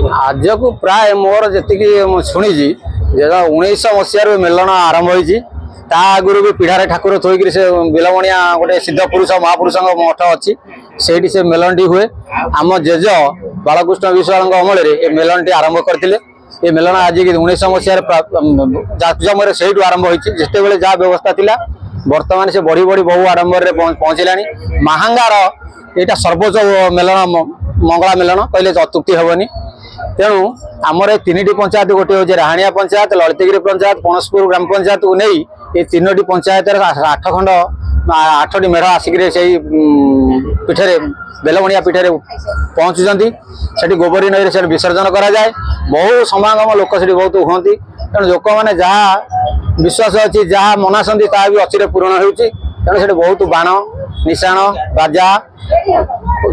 आज को प्राय मोर जी शुणी 1900 मसीह मेलन आरंभ होती आगुरी भी पीढ़ारे ठाकुर थोक से बिलमणिया गोटे सिद्ध पुरुष महापुरुष मठ अच्छी से मेलन टी हुए आम जेज बालकृष्ण विश्वाल अमल मेलन टी आरंभ करते ये मेलन आज 1900 मसीह जाकजमर से आरंभ होती जिते जहाँ व्यवस्था थिला बर्तमान से बढ़ी बढ़ी बहु आडंबर पहुँचला महांगार यहाँ सर्वोच्च मेलन मंगला मेलन कहले अत्युक्ति हेनी तेणु आमर तीन पंचायत गोटे हूँ राहाणिया पंचायत ललितगिरी पंचायत पणसपुर ग्राम पंचायत को नहीं ये तीनो पंचायत 8 खंड 8टी मेढ़ आसिक पीठे बेलमणिया पीठे पहुँचुंट से गोबरी नई से विसर्जन करा जाए बहु समागम लोक से बहुत हमें तेणु लोक मैंने जहाँ विश्वास अच्छी जहाँ मनासती ता भी अच्छी पूरण होती तेणु से बहुत बाण निशाण बाजा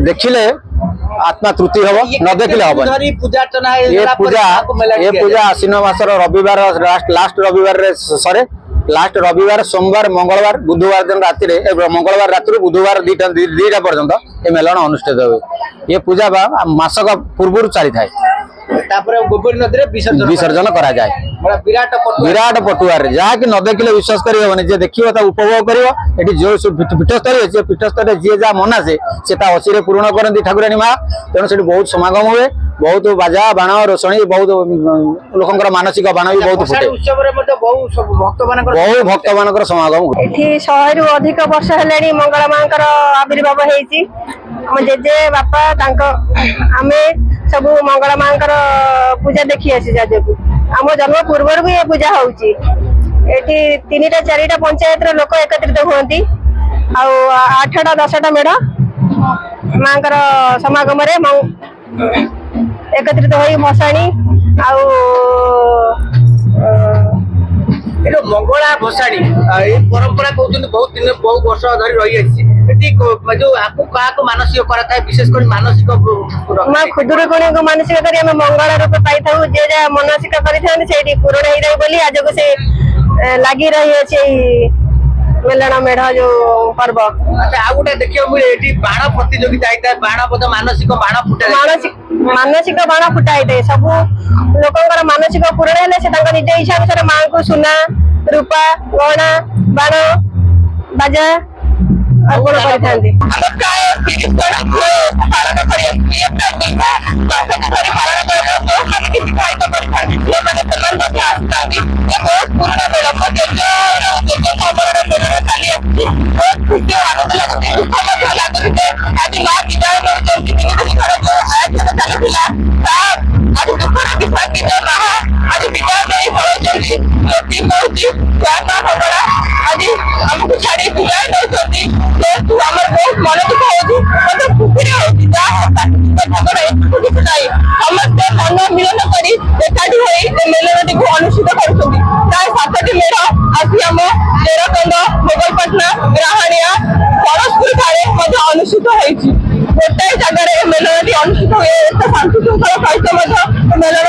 देखिले आत्मा तृप्ति हम न देखिले हम ये पूजा आश्विन मासर रविवार लास्ट रविवार सरे लास्ट रविवार सोमवार मंगलवार बुधवार दिन राति मंगलवार राति बुधवार दुईटा पर्यंत ये मेलन अनुष्ठित हुए ये पूजा मासक पूर्व चली था विसर्जन करा जाए विराट पटुआर जहाँकि न देखिले विश्वास करें जे देखिए उपभोग कर जो पीठस्थल पीठस्थल जी जहाँ मनासे से अशी पूरण करती ठाकुराणी माँ तेणु से बहुत समागम हुए बहुत बाजा बाण रोषणी बहुत लोक मानसिक बाण भी बहुत फुटे बहु भक्त मान समागम ये 100 रु अधिक वर्ष है मंगला माँ आविर्भाव होती जेजे बापा आमे सब मंगला माँ पूजा देखी आसी जाजू आम जन्म पूर्व भी ये पूजा होती 3टा 4टा पंचायत लोक एकत्रित होती 8टा 10टा मेढ़ माँ समागम एकत्रित हो भसाणी मंगला भसाणी परंपरा कहते बहुत दिन बहुत वर्ष धरी रही जो आपको क्या मानसिक करा विशेषकर मानसिक खुदुरुकुणी को मानसिक कर मंगल रूप पाई था जे जहाँ मानसिक कर पूरण हो रही आज को से लगी रही मेलण मेढ़ जो पर्व अच्छा आ गोटे देखिए मिले बाण प्रतियोगिता होता है बाण मानसिक बाण फुटा मानसिक बाण फुटा होता है सब लोक मानसिक पूरण है निज इच्छा अनुसार माँ को सुना रूपा गहना बाण बाजा अर्पण अनुष्ठित कर7टी मेढ़ आसी आम जेरकंद मोगलपाटना राहाणिया पणसपुर ठाणे अनुष्ठित होती गोटाए जगह मेलन अनुष्ठित हुए शांति श्रृंखला सहित मेलन